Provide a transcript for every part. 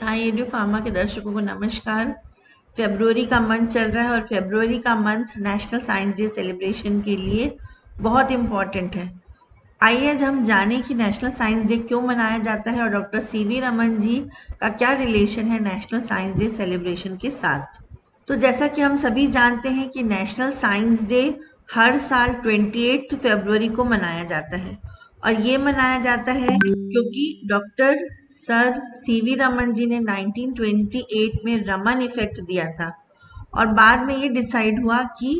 Sai edu pharma के दर्शकों को नमस्कार। फेब्रुअरी का मंथ चल रहा है और फेब्रुअरी का month national science day celebration के लिए बहुत इम्पॉर्टेंट है। आइए आज हम जानें कि नेशनल साइंस डे क्यों मनाया जाता है और डॉक्टर सीवी रमन जी का क्या रिलेशन है नेशनल साइंस डे सेलिब्रेशन के साथ। तो जैसा कि हम सभी जानते हैं कि नेशनल साइंस डे हर साल 28 फरवरी को मनाया जाता है और ये मनाया जाता है क्योंकि डॉक्टर सर सीवी रमन जी ने 1928 में रमन इफेक्ट दिया था और बाद में ये डिसाइड हुआ कि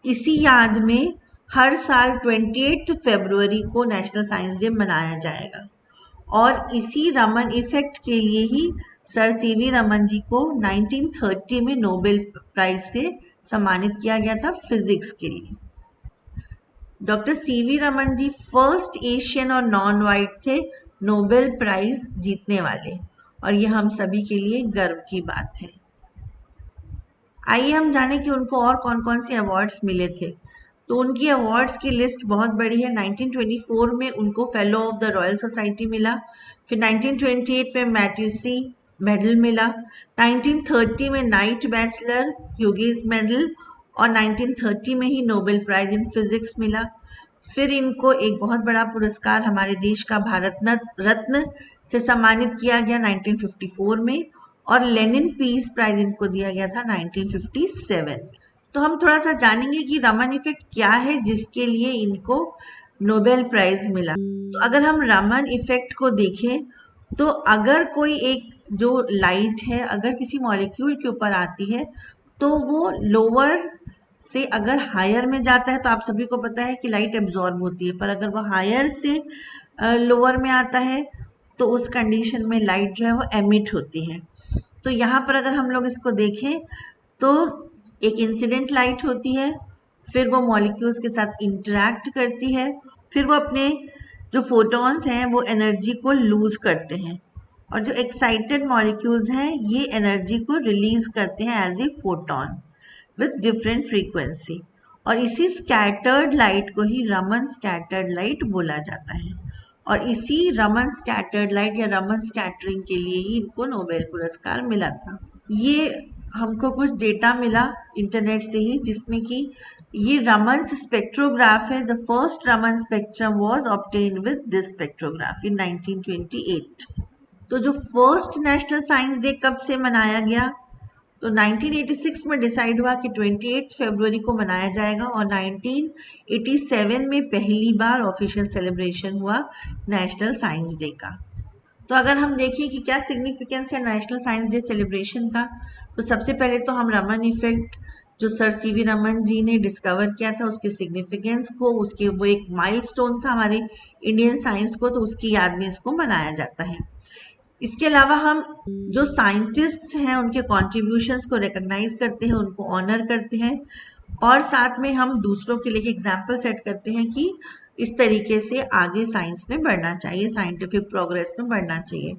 इसी याद में हर साल 28 फरवरी को नेशनल साइंस डे मनाया जाएगा और इसी रमन इफेक्ट के लिए ही सर सीवी रमन जी को 1930 में नोबेल प्राइज से सम्मानित किया गया था फिजिक्स के लिए। डॉक्टर सीवी रमन जी फर्स्ट एशियन और नॉन वाइट थे नोबेल प्राइज जीतने वाले और यह हम सभी के लिए गर्व की बात है। आइए हम जानें कि उनको और कौन कौन से अवार्ड्स मिले थे। तो उनकी अवार्ड्स की लिस्ट बहुत बड़ी है। 1924 में उनको fellow of the royal society मिला, फिर 1928 में मैट्यूसी मेडल मिला, 1930 में नाइट बैचलर ह्यूगेस मेडल और 1930 में ही नोबेल प्राइज इन फिजिक्स मिला। फिर इनको एक बहुत बड़ा पुरस्कार हमारे देश का भारत रत्न से सम्मानित किया गया 1954 में और लेनिन पीस प्राइज इनको दिया गया था 1957। तो हम थोड़ा सा जानेंगे कि रमन इफेक्ट क्या है जिसके लिए इनको नोबेल प्राइज मिला। तो अगर हम रमन इफेक्ट को देखें तो अगर कोई एक जो लाइट है अगर किसी मॉलिक्यूल के ऊपर आती है तो वो लोअर से अगर हायर में जाता है तो आप सभी को पता है कि लाइट एब्जॉर्ब होती है, पर अगर वो हायर से लोअर में आता है तो उस कंडीशन में लाइट जो है वो एमिट होती है। तो यहाँ पर अगर हम लोग इसको देखें तो एक इंसिडेंट लाइट होती है, फिर वो मॉलिक्यूल्स के साथ इंटरैक्ट करती है, फिर वो अपने जो फोटॉन्स हैं वो एनर्जी को लूज करते हैं और जो एक्साइटेड मॉलिक्यूल्स हैं ये एनर्जी को रिलीज करते हैं as a photon with different frequency और इसी स्कैटर्ड लाइट को ही रमन स्कैटर्ड लाइट बोला जाता है और इसी रमन स्कैटर्ड लाइट या रमन स्कैटरिंग के लिए ही इनको नोबेल पुरस्कार मिला था। ये हमको कुछ डेटा मिला इंटरनेट से ही जिसमें कि ये रमन स्पेक्ट्रोग्राफ है। The first Raman spectrum was obtained with this spectrograph in 1928। तो जो फर्स्ट नेशनल साइंस डे कब से मनाया गया तो 1986 में डिसाइड हुआ कि 28 फरवरी को मनाया जाएगा और 1987 में पहली बार ऑफिशियल सेलिब्रेशन हुआ नेशनल साइंस डे का। तो अगर हम देखें कि क्या सिग्निफिकेंस है नेशनल साइंस डे सेलिब्रेशन का तो सबसे पहले तो हम रमन इफेक्ट जो सर सीवी रमन जी ने डिस्कवर किया था उसके सिग्निफिकेंस को, उसके वो एक माइलस्टोन था हमारे इंडियन साइंस को, तो उसकी याद में इसको मनाया जाता है। इसके अलावा हम जो साइंटिस्ट्स हैं उनके कॉन्ट्रीब्यूशंस को रिकॉग्नाइज करते हैं, उनको ऑनर करते हैं और साथ में हम दूसरों के लिए एग्जाम्पल सेट करते हैं कि इस तरीके से आगे साइंस में बढ़ना चाहिए, साइंटिफिक प्रोग्रेस में बढ़ना चाहिए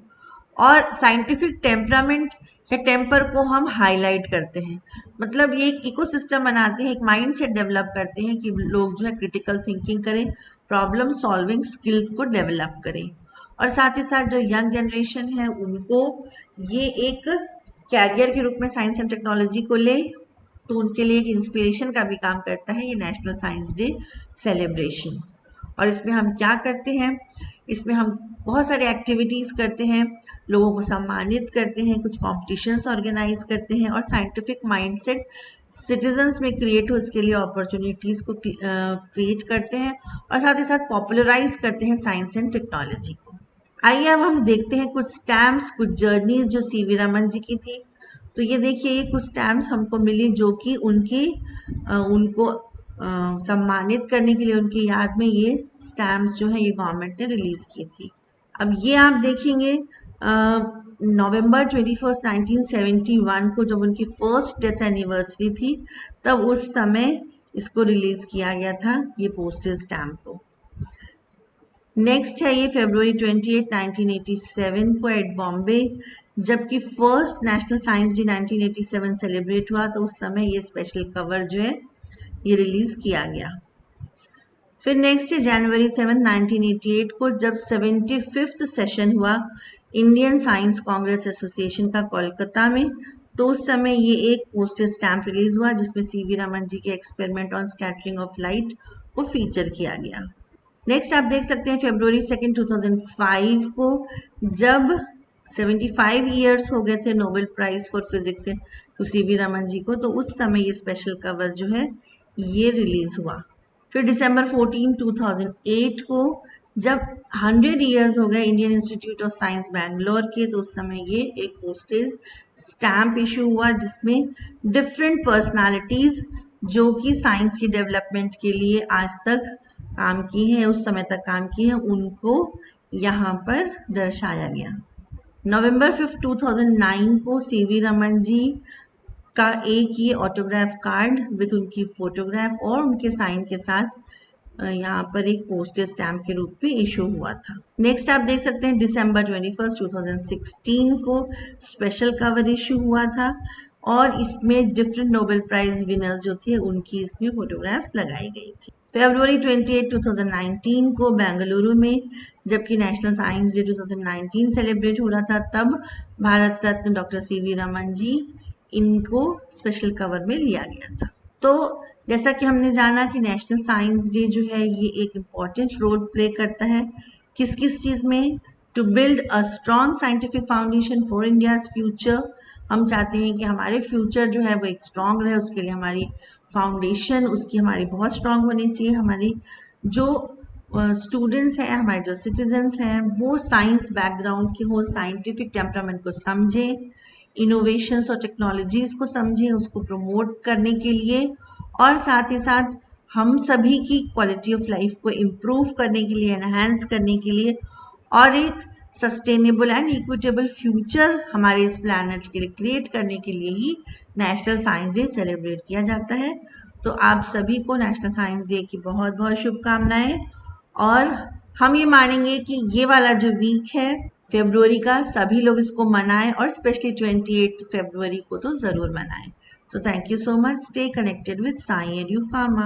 और साइंटिफिक टेम्परामेंट या टेम्पर को हम हाईलाइट करते हैं। मतलब ये एक इकोसिस्टम बनाते हैं, एक माइंड सेट डेवलप करते हैं कि लोग जो है क्रिटिकल थिंकिंग करें, प्रॉब्लम सॉल्विंग स्किल्स को डेवलप करें और साथ ही साथ जो यंग जनरेशन है उनको ये एक कैरियर के रूप में साइंस एंड टेक्नोलॉजी को ले तो उनके लिए एक इंस्पिरेशन का भी काम करता है ये नेशनल साइंस डे सेलिब्रेशन। और इसमें हम क्या करते हैं, इसमें हम बहुत सारे एक्टिविटीज़ करते हैं, लोगों को सम्मानित करते हैं, कुछ कॉम्पिटिशन्स ऑर्गेनाइज करते हैं और साइंटिफिक माइंडसेट सिटीजन्स में क्रिएट हो इसके लिए अपॉर्चुनिटीज़ को क्रिएट करते हैं और साथ ही साथ पॉपुलराइज करते हैं साइंस एंड टेक्नोलॉजी को। आइए अब हम देखते हैं कुछ स्टैम्प्स, कुछ जर्नीज जो सीवी रमन जी की थी। तो ये देखिए ये कुछ स्टैम्प्स हमको मिली जो कि उनको सम्मानित करने के लिए उनकी याद में ये स्टैम्प्स जो है ये गवर्नमेंट ने रिलीज की थी। अब ये आप देखेंगे नवंबर 21 1971 को जब उनकी फर्स्ट डेथ एनिवर्सरी थी तब उस समय इसको रिलीज किया गया था ये पोस्टल स्टैम्प को। नेक्स्ट है ये फरवरी 28 1987 को एट बॉम्बे जबकि first national science day 1987 celebrate हुआ तो उस समय ये स्पेशल कवर जो है ये रिलीज किया गया। फिर नेक्स्ट है जनवरी 7 1988 को जब 75th सेशन हुआ इंडियन साइंस कांग्रेस एसोसिएशन का कोलकाता में। तो उस समय ये एक पोस्टेज स्टैम्प रिलीज हुआ जिसमें सीवी रमन जी के experiment on scattering of light को फीचर किया गया। नेक्स्ट आप देख सकते हैं February 2, 2005 को, जब 75 ईयर्स हो गए थे Nobel prize for physics to CV Raman ji को, तो उस समय ये स्पेशल कवर जो है ये रिलीज हुआ। फिर December 14, 2008 को, जब 100 ईयर्स हो गए Indian institute of science Bangalore के, तो उस समय ये एक पोस्टेज स्टैम्प इशू हुआ जिसमें डिफरेंट पर्सनालिटीज जो कि साइंस की डेवलपमेंट के लिए आज तक काम की है, उस समय तक काम की है, उनको यहाँ पर दर्शाया गया। November 5, 2009 को सीवी रमन जी का एक ये ऑटोग्राफ कार्ड विद उनकी फोटोग्राफ और उनके साइन के साथ यहाँ पर एक पोस्टेज स्टैम्प के रूप में इशू हुआ था। नेक्स्ट आप देख सकते हैं December 21, 2016 को स्पेशल कवर इशू हुआ था और इसमें डिफरेंट नोबेल प्राइज विनर्स जो थे उनकी इसमें फोटोग्राफ्स लगाई गई थी। February 28, 2019 को बेंगलुरु में, जबकि नेशनल साइंस डे 2019 सेलिब्रेट हो रहा था, तब भारत रत्न डॉक्टर सीवी रमन जी इनको स्पेशल कवर में लिया गया था। तो जैसा कि हमने जाना कि नेशनल साइंस डे जो है ये एक इम्पॉर्टेंट रोल प्ले करता है किस किस चीज़ में, to build a strong scientific foundation for India's future. हम चाहते हैं कि हमारे फ्यूचर जो है वो एक स्ट्रॉन्ग रहे, उसके लिए हमारी फाउंडेशन उसकी हमारी बहुत स्ट्रॉन्ग होनी चाहिए। हमारी जो स्टूडेंट्स हैं, हमारे जो सिटीजन्स हैं, वो साइंस बैकग्राउंड के हो, साइंटिफिक टेम्परामेंट को समझें, इनोवेशंस और टेक्नोलॉजीज़ को समझें, उसको प्रमोट करने के लिए, और साथ ही साथ हम सभी की क्वालिटी ऑफ लाइफ को इम्प्रूव करने के लिए, एनहांस करने के लिए, और एक सस्टेनेबल एंड इक्विटेबल फ्यूचर हमारे इस प्लैनेट के लिए क्रिएट करने के लिए ही नेशनल साइंस डे सेलिब्रेट किया जाता है। तो आप सभी को नेशनल साइंस डे की बहुत बहुत शुभकामनाएं, और हम ये मानेंगे कि ये वाला जो वीक है फरवरी का, सभी लोग इसको मनाएं और स्पेशली 28 फरवरी को तो ज़रूर मनाएं। So thank you so much. Stay connected with Sai Edu Pharma.